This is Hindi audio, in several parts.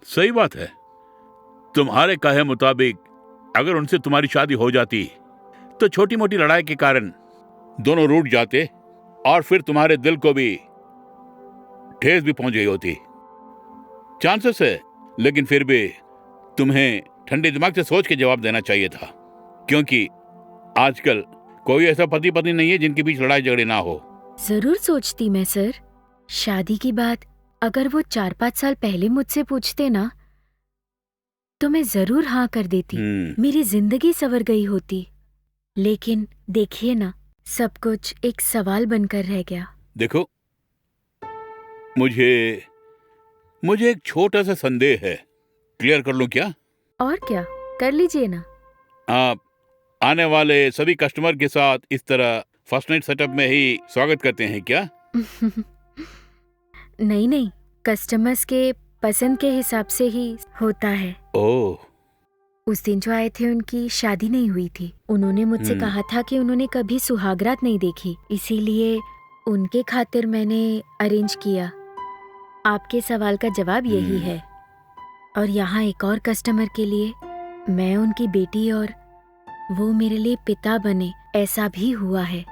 सही बात है। तुम्हारे कहे मुताबिक अगर उनसे तुम्हारी शादी हो जाती तो छोटी मोटी लड़ाई के कारण दोनों रूठ जाते और फिर तुम्हारे दिल को भी ठेस भी पहुंच गई होती। चांसेस है, लेकिन फिर भी तुम्हें ठंडे दिमाग से सोच के जवाब देना चाहिए था, क्योंकि आजकल कोई ऐसा पति पत्नी नहीं है जिनके बीच लड़ाई झगड़े ना हो। जरूर सोचती मैं सर। शादी की बात अगर वो 4-5 साल पहले मुझसे पूछते ना तो मैं जरूर हाँ कर देती। मेरी जिंदगी संवर गई होती। लेकिन देखिए ना, सब कुछ एक सवाल बनकर रह गया। देखो, मुझे एक छोटा सा संदेह है, क्लियर कर लूं क्या? और क्या, कर लीजिए ना। आप आने वाले सभी कस्टमर के साथ इस तरह फर्स्ट नाइट सेटअप में ही स्वागत करते हैं क्या? नहीं, कस्टमर्स के पसंद के हिसाब से ही होता है। ओह, उस दिन जो आए थे उनकी शादी नहीं हुई थी। उन्होंने मुझसे कहा था कि उन्होंने कभी सुहागरात नहीं देखी, इसीलिए उनके खातिर मैंने अरेंज किया। आपके सवाल का जवाब यही है। और यहाँ एक और कस्टमर के लिए मैं उनकी बेटी और वो मेरे लिए पिता बने, ऐसा भी हुआ है।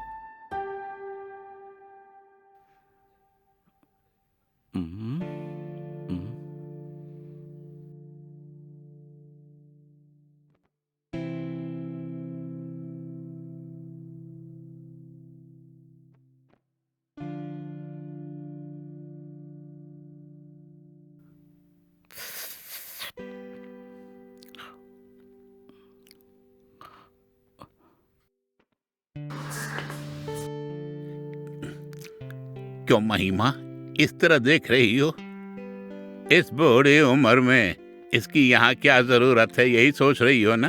क्यों महिमा इस तरह देख रही हो? इस बूढ़ी उम्र में इसकी यहाँ क्या जरूरत है, यही सोच रही हो ना?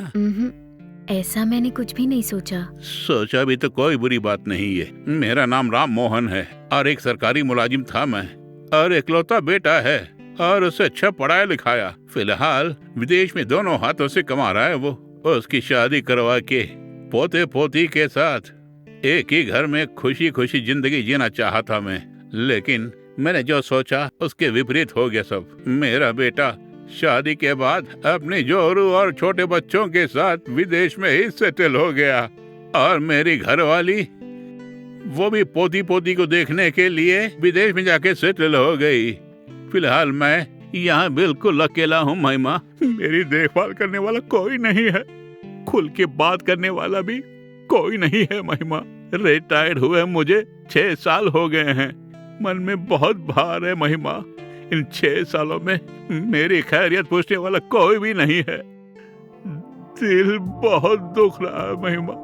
ऐसा मैंने कुछ भी नहीं सोचा। सोचा भी तो कोई बुरी बात नहीं है। मेरा नाम राम मोहन है और एक सरकारी मुलाजिम था मैं, और इकलौता बेटा है और उसे अच्छा पढ़ाया लिखाया। फिलहाल विदेश में दोनों हाथों से कमा रहा है वो। उसकी शादी करवा के पोते पोती के साथ एक ही घर में खुशी खुशी जिंदगी जीना चाहा था मैं, लेकिन मैंने जो सोचा उसके विपरीत हो गया सब। मेरा बेटा शादी के बाद अपनी जोरू और छोटे बच्चों के साथ विदेश में ही सेटल हो गया, और मेरी घरवाली वो भी पोती पोती को देखने के लिए विदेश में जाके सेटल हो गई। फिलहाल मैं यहाँ बिल्कुल अकेला हूँ महिमा। मेरी देखभाल करने वाला कोई नहीं है, खुल के बात करने वाला भी कोई नहीं है महिमा। रिटायर्ड हुए मुझे 6 साल हो गए हैं। मन में बहुत भार है महिमा। इन 6 सालों में मेरी खैरियत पूछने वाला कोई भी नहीं है। दिल बहुत दुख रहा है महिमा।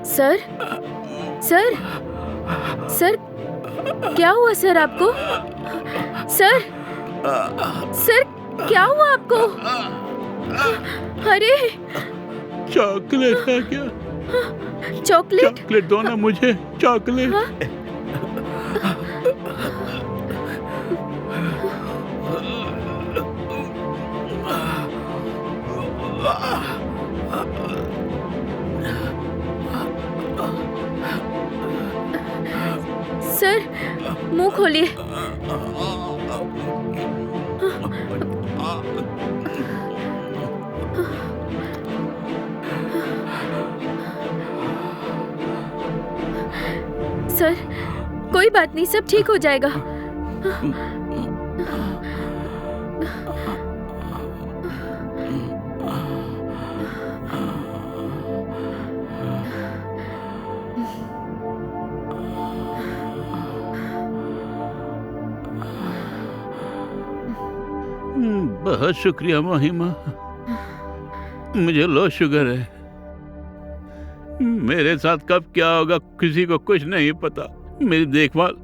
सर, सर, सर, क्या हुआ सर आपको? सर, सर, क्या हुआ आपको? अरे, चॉकलेट है क्या? चॉकलेट? चॉकलेट दो ना मुझे, चॉकलेट। सर, मुंह खोलिए। सर, कोई बात नहीं, सब ठीक हो जाएगा। बहुत शुक्रिया महिमा, मुझे लो शुगर है। मेरे साथ कब क्या होगा किसी को कुछ नहीं पता। मेरी देखभाल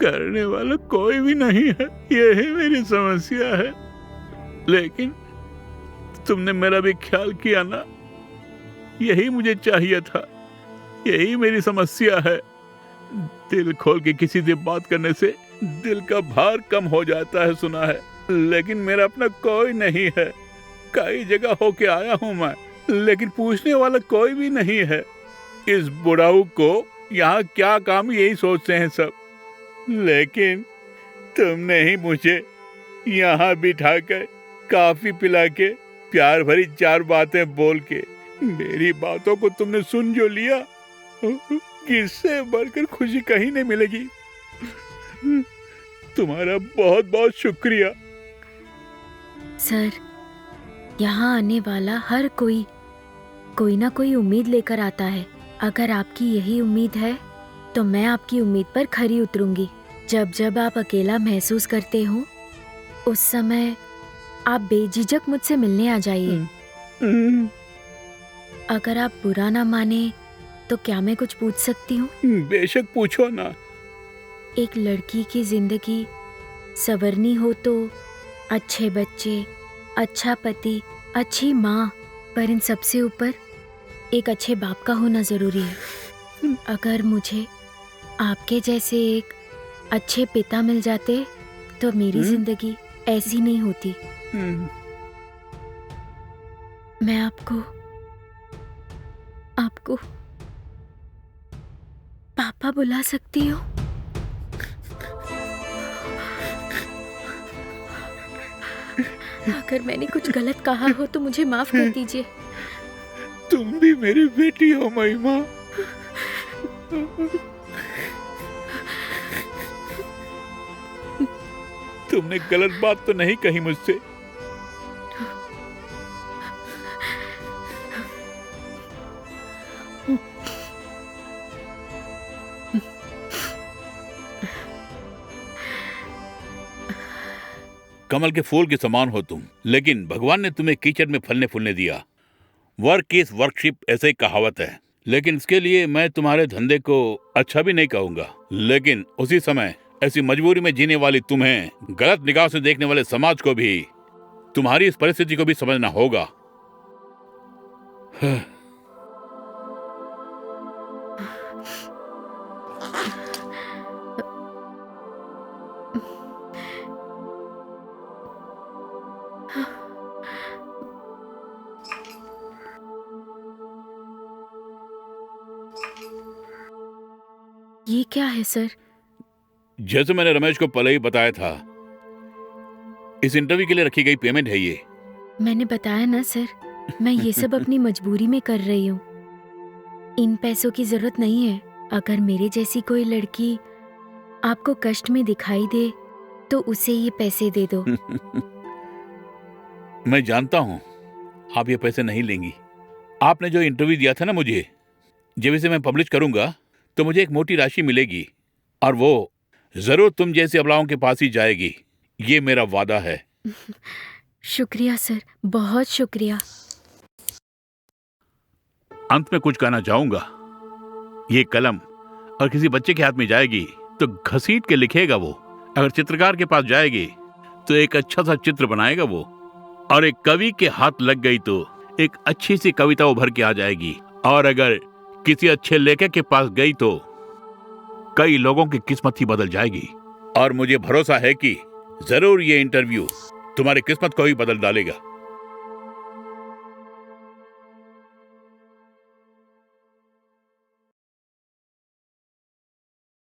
करने वाला कोई भी नहीं है, यही मेरी समस्या है। लेकिन तुमने मेरा भी ख्याल किया ना, यही मुझे चाहिए था, यही मेरी समस्या है। दिल खोल के किसी से बात करने से दिल का भार कम हो जाता है, सुना है, लेकिन मेरा अपना कोई नहीं है। कई जगह होके आया हूं मैं, लेकिन पूछने वाला कोई भी नहीं है। इस बुढ़ाऊ को यहाँ क्या काम, यही सोचते हैं सब। लेकिन तुमने ही मुझे यहाँ बिठाकर कॉफी पिला के प्यार भरी 4 बातें बोल के मेरी बातों को तुमने सुन जो लिया, किससे बढ़कर खुशी कहीं नहीं मिलेगी। तुम्हारा बहुत बहुत शुक्रिया। सर, यहाँ आने वाला हर कोई ना कोई उम्मीद लेकर आता है। अगर आपकी यही उम्मीद है तो मैं आपकी उम्मीद पर खरी उतरूंगी। जब जब आप अकेला महसूस करते हो उस समय आप बेझिझक मुझसे मिलने आ जाइए। अगर आप बुरा ना माने तो क्या मैं कुछ पूछ सकती हूँ? बेशक पूछो ना। एक लड़की की जिंदगी संवरनी हो तो अच्छे बच्चे, अच्छा पति, अच्छी माँ, पर इन सबसे ऊपर एक अच्छे बाप का होना जरूरी है। अगर मुझे आपके जैसे एक अच्छे पिता मिल जाते तो मेरी जिंदगी ऐसी नहीं होती। मैं आपको पापा बुला सकती हूँ? अगर मैंने कुछ गलत कहा हो तो मुझे माफ कर दीजिए। तुम भी मेरी बेटी हो महिमा। तुमने गलत बात तो नहीं कही मुझसे। कमल के फूल के समान हो तुम, लेकिन भगवान ने तुम्हें कीचड़ में फलने फूलने दिया। वर्क इज वर्कशिप, ऐसे ही कहावत है। लेकिन इसके लिए मैं तुम्हारे धंधे को अच्छा भी नहीं कहूंगा। लेकिन उसी समय ऐसी मजबूरी में जीने वाली तुम्हें, गलत निगाह से देखने वाले समाज को भी तुम्हारी इस परिस्थिति को भी समझना होगा। ये क्या है सर? जैसे मैंने रमेश को पहले ही बताया था, इस इंटरव्यू के लिए रखी गई पेमेंट है ये। मैंने बताया ना सर, मैं ये सब अपनी मजबूरी में कर रही हूँ। इन पैसों की जरूरत नहीं है। अगर मेरे जैसी कोई लड़की आपको कष्ट में दिखाई दे तो उसे ये पैसे दे दो। मैं जानता हूँ आप ये पैसे नहीं लेंगी। आपने जो इंटरव्यू दिया था ना मुझे, जब इसे मैं पब्लिश करूंगा तो मुझे एक मोटी राशि मिलेगी और वो जरूर तुम जैसे अबलाओं के पास ही जाएगी। ये मेरा वादा है। शुक्रिया सर, बहुत शुक्रिया। अंत में कुछ कहना चाहूंगा। ये कलम और किसी बच्चे के हाथ में जाएगी तो घसीट के लिखेगा वो। अगर चित्रकार के पास जाएगी तो एक अच्छा सा चित्र बनाएगा वो। और एक कवि के हाथ लग गई तो एक अच्छी सी कविता उभर के आ जाएगी। और अगर किसी अच्छे लेखक के पास गई तो कई लोगों की किस्मत ही बदल जाएगी। और मुझे भरोसा है कि जरूर ये इंटरव्यू तुम्हारी किस्मत को ही बदल डालेगा।